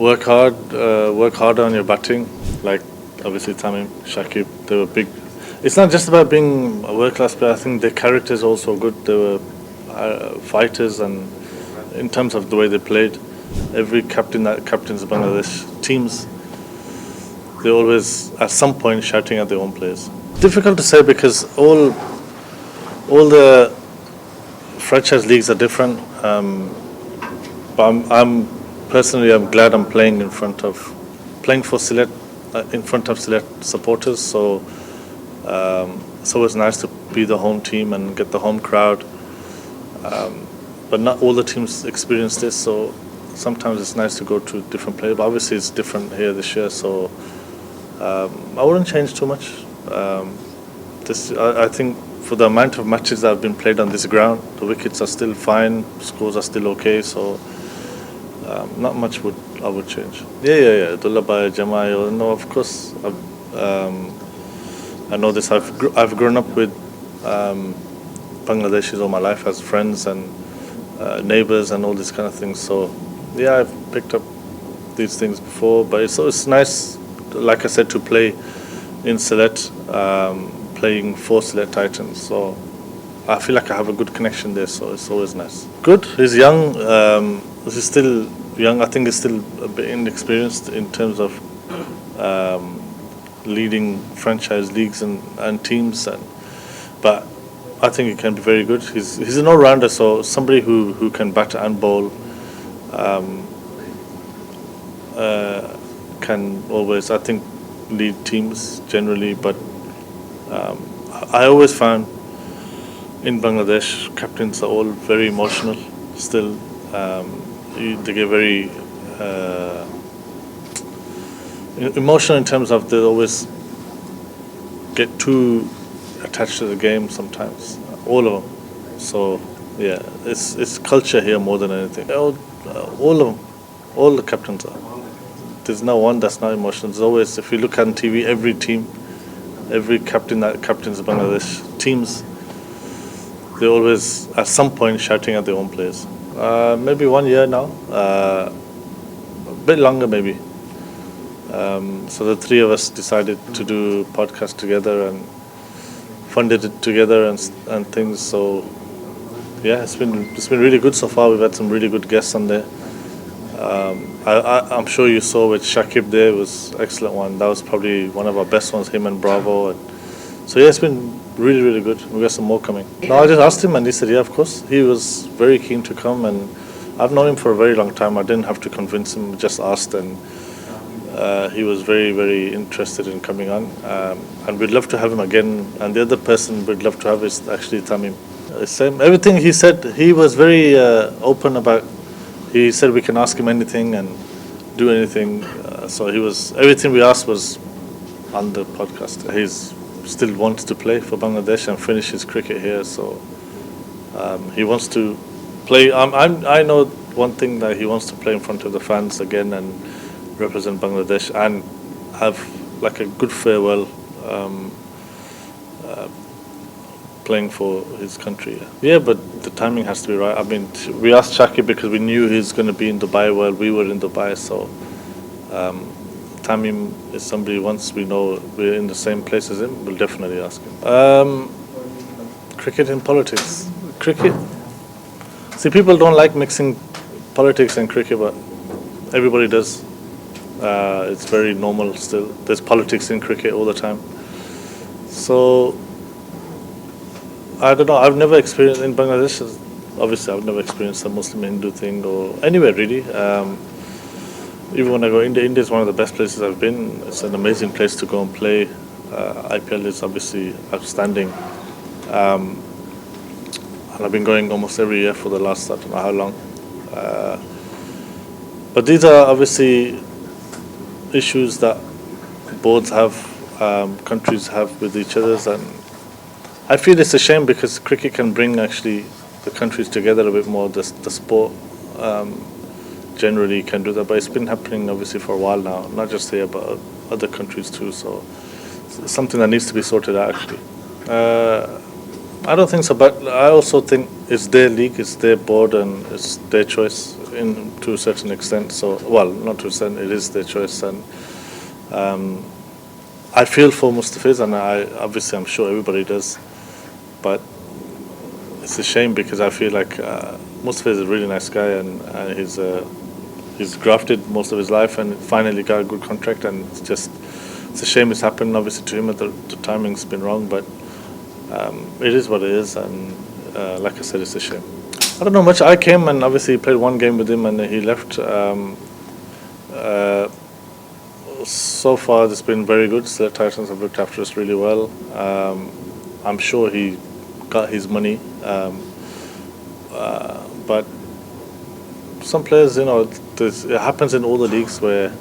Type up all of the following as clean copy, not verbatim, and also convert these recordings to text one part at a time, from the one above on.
Work harder on your batting. Like obviously Tamim, Shakib, they were big. It's not just about being a world class player. I think their character is also good. They were fighters, and in terms of the way they played, every captain that captains Bangladesh teams, they always at some point shouting at their own players. Difficult to say because all the franchise leagues are different. But I'm personally I'm glad I'm playing playing for Sylhet in front of Sylhet supporters. So it's always nice to be the home team and get the home crowd. But not all the teams experience this, so sometimes it's nice to go to different players. But obviously it's different here this year, so I wouldn't change too much. I think for the amount of matches that have been played on this ground, the wickets are still fine, scores are still okay, so not much I would change. Yeah. Dullabai, Jamai, no, of course. I know this. I've grown up with Bangladeshis all my life as friends and neighbors and all these kind of things. So yeah, I've picked up these things before, but it's nice, like I said, to play in Sylhet, playing for Sylhet Titans. So I feel like I have a good connection there, so it's always nice. Good. He's young. He's still young. I think he's still a bit inexperienced in terms of leading franchise leagues and teams, but I think he can be very good. He's an all-rounder, so somebody who can bat and bowl, can always, I think, lead teams generally. But I always found in Bangladesh, captains are all very emotional still. They get very emotional in terms of they always get too attached to the game sometimes, all of them. So yeah, it's culture here more than anything. All of them, all the captains are. There's no one that's not emotional. There's always, if you look on TV, every captain that captains Bangladesh teams, they're always at some point shouting at their own players. Maybe 1 year now, a bit longer maybe. So the three of us decided to do podcast together and funded it together and things. So yeah, it's been really good so far. We've had some really good guests on there. I'm sure you saw with Shakib there, it was an excellent one. That was probably one of our best ones, him and Bravo. So yeah, it's been really good. We got some more coming. No, I just asked him and he said yeah, of course. He was very keen to come, and I've known him for a very long time. I didn't have to convince him, just asked, and he was very interested in coming on. And we'd love to have him again. And the other person we'd love to have is actually Tamim. Same, everything he said, he was very open about. He said we can ask him anything and do anything. So everything we asked was on the podcast. He's still wants to play for Bangladesh and finish his cricket here. So he wants to play. I know one thing, that he wants to play in front of the fans again and represent Bangladesh and have like a good farewell playing for his country. Yeah, but the timing has to be right. I mean, we asked Shaki because we knew he's going to be in Dubai while we were in Dubai. So Tamim is somebody, once we know we're in the same place as him, we'll definitely ask him. Cricket and politics. Cricket. See, people don't like mixing politics and cricket, but everybody does. It's very normal still. There's politics in cricket all the time. So I don't know. I've never experienced in Bangladesh. Obviously, I've never experienced the Muslim-Hindu thing or anywhere really. Even when I go India is one of the best places I've been. It's an amazing place to go and play. IPL is obviously outstanding. And I've been going almost every year for the last, I don't know how long. But these are obviously issues that boards have, countries have with each other, and I feel it's a shame because cricket can bring actually the countries together a bit more. The sport generally can do that, but it's been happening obviously for a while now, not just here but other countries too. So it's something that needs to be sorted out actually. I don't think so, but I also think it's their league, it's their board, and it's their choice to a certain extent. So, well, not to a extent, it is their choice. And I feel for Mustafiz, and I'm sure everybody does. But it's a shame because I feel like Mustafiz is a really nice guy, and he's grafted most of his life and finally got a good contract. And it's a shame it's happened. Obviously, to him, the timing's been wrong, but it is what it is. And like I said, it's a shame. I don't know much. I came and obviously played one game with him, and he left. So far, it's been very good. The Titans have looked after us really well. I'm sure he got his money, but some players, it happens in all the leagues where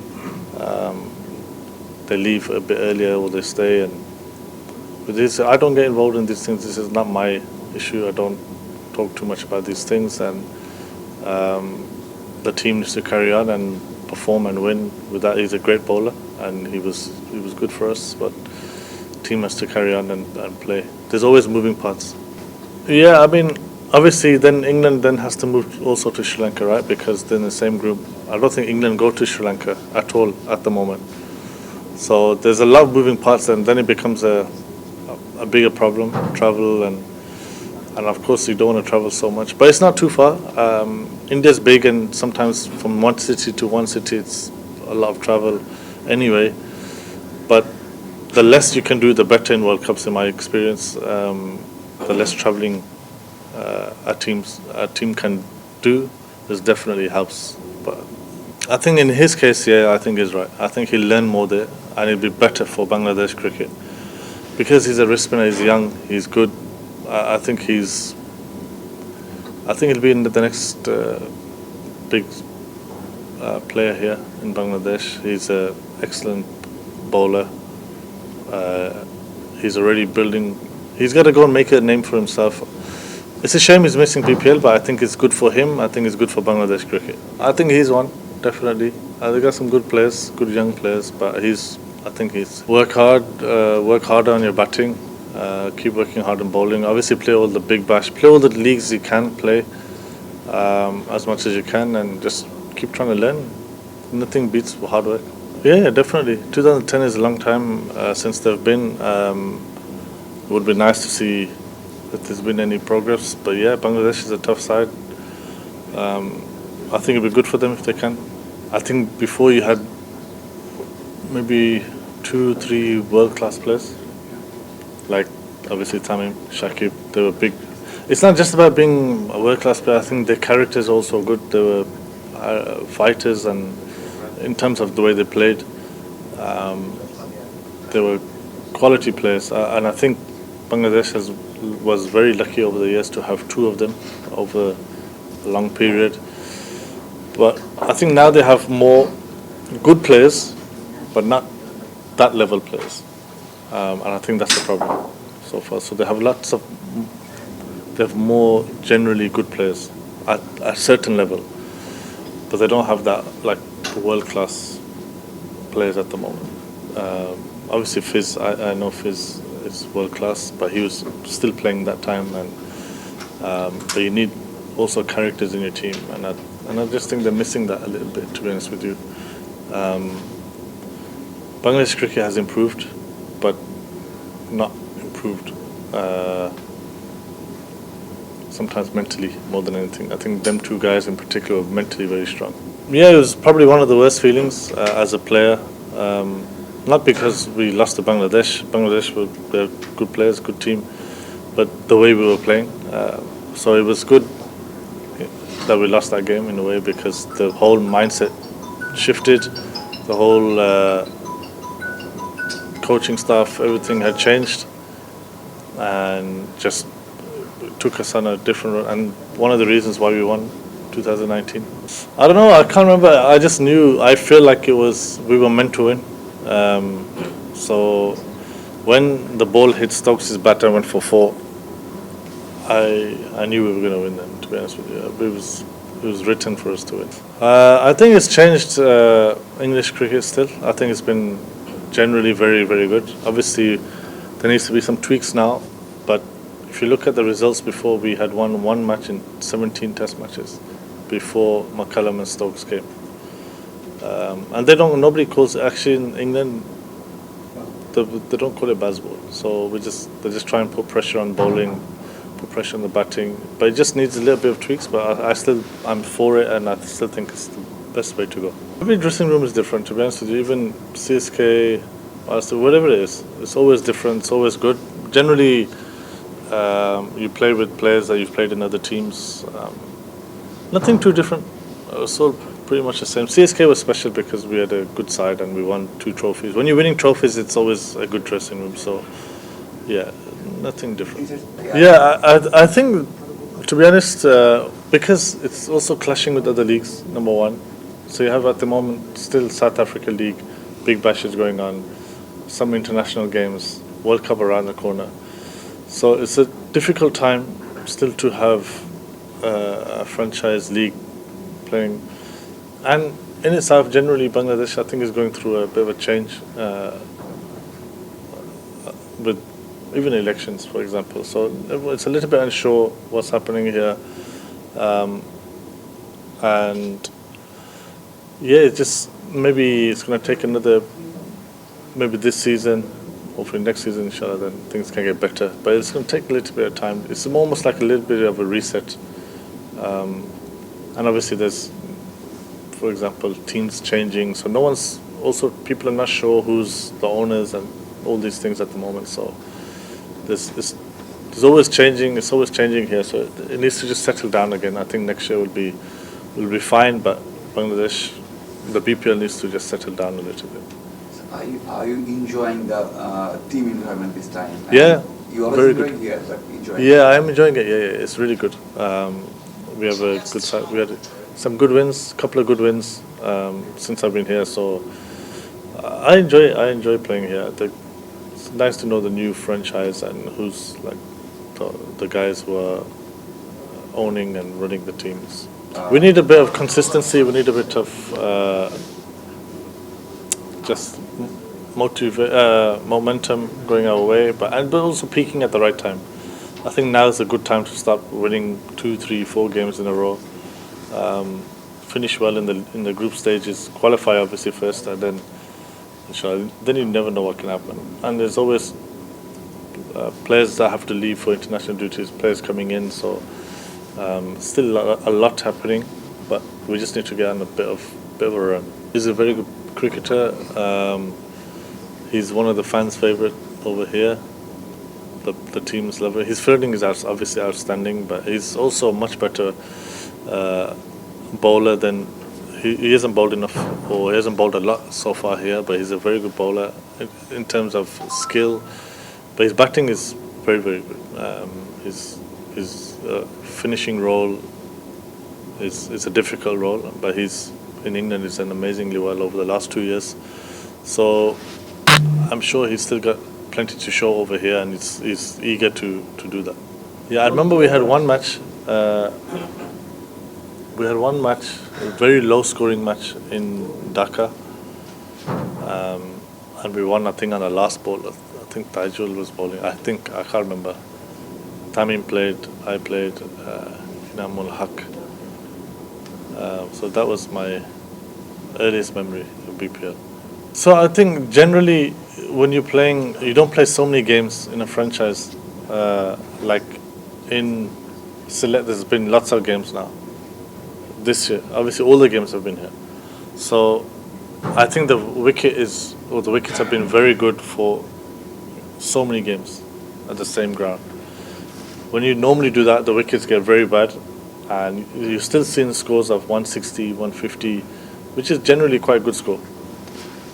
they leave a bit earlier or they stay. And with this, I don't get involved in these things. This is not my issue. I don't talk too much about these things, and the team needs to carry on and perform and win. With that, he's a great bowler, and he was good for us. But the team has to carry on and play. There's always moving parts. Yeah, I mean, obviously, then England then has to move also to Sri Lanka, right? Because they're in the same group. I don't think England go to Sri Lanka at all at the moment. So there's a lot of moving parts, and then it becomes a bigger problem. Travel and of course you don't want to travel so much, but it's not too far. India's big, and sometimes from one city to one city it's a lot of travel anyway. But the less you can do, the better in World Cups, in my experience. The less traveling a team can do, this definitely helps. But I think in his case, yeah, I think he's right. I think he'll learn more there, and it'll be better for Bangladesh cricket because he's a wrist spinner. He's young. He's good. I think he'll be in the next big player here in Bangladesh. He's an excellent bowler. He's already building. He's got to go and make a name for himself. It's a shame he's missing PPL, but I think it's good for him. I think it's good for Bangladesh cricket. I think he's one, definitely. They got some good players, good young players, but I think he's work harder on your batting. Keep working hard on bowling. Obviously, play all the big bash, play all the leagues you can play as much as you can, and just keep trying to learn. Nothing beats hard work. Yeah, definitely. 2010 is a long time since they've been. It would be nice to see if there's been any progress. But yeah, Bangladesh is a tough side. I think it'd be good for them if they can. I think before you had maybe 2-3 world-class players. Like obviously Tamim, Shakib, they were big. It's not just about being a world-class player. I think their characters also good. They were fighters, and in terms of the way they played, they were quality players. And I think Bangladesh was very lucky over the years to have two of them over a long period. But I think now they have more good players, but not that level players. And I think that's the problem so far. So they have more generally good players at a certain level, but they don't have that like world-class players at the moment. Obviously Fizz, I know Fizz is world-class, but he was still playing that time, and but you need also characters in your team, and I just think they're missing that a little bit, to be honest with you. Bangladesh cricket has improved, but not improved sometimes mentally more than anything. I think them two guys in particular were mentally very strong. Yeah, it was probably one of the worst feelings as a player. Not because we lost to Bangladesh. Bangladesh were good players, good team, but the way we were playing. So it was good that we lost that game in a way, because the whole mindset shifted, the whole coaching staff, everything had changed, and just took us on a different road. And one of the reasons why we won 2019. I don't know, I can't remember. I just knew, I feel like we were meant to win. So when the ball hit Stokes' bat and went for 4, I knew we were going to win them, to be honest with you. It was written for us to win. I think it's changed English cricket still. I think it's been generally very, very good. Obviously, there needs to be some tweaks now, but if you look at the results before, we had won one match in 17 Test matches before McCallum and Stokes came. And nobody calls it, actually in England, they don't call it baseball. So they just try and put pressure on bowling, put pressure on the batting. But it just needs a little bit of tweaks. But I'm for it, and I still think it's the best way to go. Every dressing room is different, to be honest with you. Even CSK, Arsenal, whatever it is, it's always different. It's always good. Generally, you play with players that you've played in other teams. Nothing too different. It's all pretty much the same. CSK was special because we had a good side and we won 2 trophies. When you're winning trophies, it's always a good dressing room. So, yeah, nothing different. Yeah, I think, to be honest, because it's also clashing with other leagues, number one. So you have at the moment still South Africa League, big bashes going on, some international games, World Cup around the corner. So it's a difficult time still to have a franchise league playing. And in itself, generally, Bangladesh, I think, is going through a bit of a change with even elections, for example. So it's a little bit unsure what's happening here. And yeah, maybe it's going to take maybe this season, hopefully next season, inshallah, then things can get better. But it's going to take a little bit of time. It's almost like a little bit of a reset. And obviously there's, for example, teams changing. So people are not sure who's the owners and all these things at the moment. So there's always changing. It's always changing here. So it needs to just settle down again. I think next year will be fine. But Bangladesh, the BPL needs to just settle down a little bit. Are you enjoying the team environment this time? And yeah, you always very enjoy good. here, but enjoying Yeah, I'm enjoying it. Yeah, it's really good. We have a good side. We had some good wins, couple of good wins since I've been here. So I enjoy playing here. It's nice to know the new franchise and who's like the guys who are owning and running the teams. We need a bit of consistency. We need a bit of just momentum going our way, but also peaking at the right time. I think now is a good time to start winning 2, 3, 4 games in a row. Finish well in the group stages, qualify obviously first, and then inshallah, then you never know what can happen. And there's always players that have to leave for international duties, players coming in, so still a lot happening, but we just need to get on a bit of a run. He's a very good cricketer. He's one of the fans' favourite over here. The team's love it. His fielding is obviously outstanding, but he's also a much better bowler than he hasn't bowled enough, or he hasn't bowled a lot so far here. But he's a very good bowler in terms of skill. But his batting is very, very good. His finishing role is a difficult role, but he's in England. He's done amazingly well over the last 2 years. So I'm sure he's still got plenty to show over here, and he's eager to do that. Yeah, I remember we had one match. A very low-scoring match in Dhaka, and we won. I think on the last ball. I think Taijul was bowling. I can't remember. Tamim played. I played. Inamul Haq. So that was my earliest memory of BPL. So I think generally, when you're playing, you don't play so many games in a franchise. Like in Sylhet, there's been lots of games now. This year, obviously, all the games have been here. So I think the wickets have been very good for so many games at the same ground. When you normally do that, the wickets get very bad, and you're still seeing scores of 160, 150, which is generally quite a good score.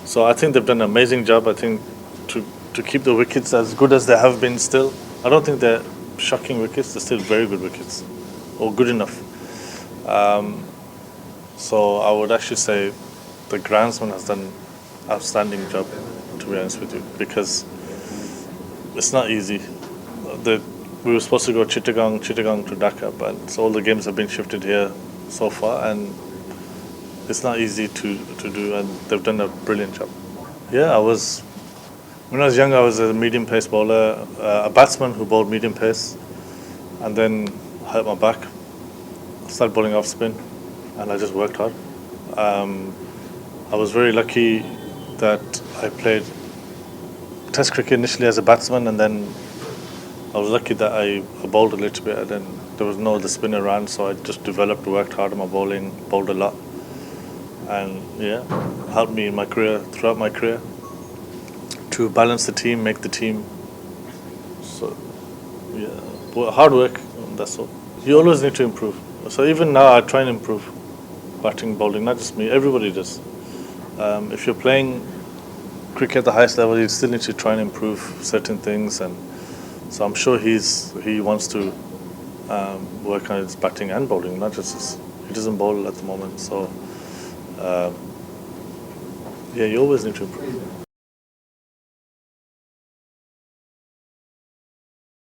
So I think they've done an amazing job. I think to keep the wickets as good as they have been still. I don't think they're shocking wickets. They're still very good wickets, or good enough. So I would actually say the groundsman has done an outstanding job, to be honest with you, because it's not easy. We were supposed to go Chittagong to Dhaka, but so all the games have been shifted here so far, and it's not easy to do, and they've done a brilliant job. Yeah, when I was young, I was a medium pace bowler, a batsman who bowled medium pace. and then hurt my back. Started bowling off spin, and I just worked hard. I was very lucky that I played Test cricket initially as a batsman, and then I was lucky that I bowled a little bit, and then there was no other spin around, so I just developed, worked hard on my bowling, bowled a lot, and yeah, helped me in my career, throughout my career, to balance the team, make the team. So yeah, hard work, that's all. You always need to improve. So even now I try and improve batting, bowling, not just me, everybody does. If you're playing cricket at the highest level, you still need to try and improve certain things, and so I'm sure he wants to work on his batting and bowling, not just he doesn't bowl at the moment. So yeah, you always need to improve.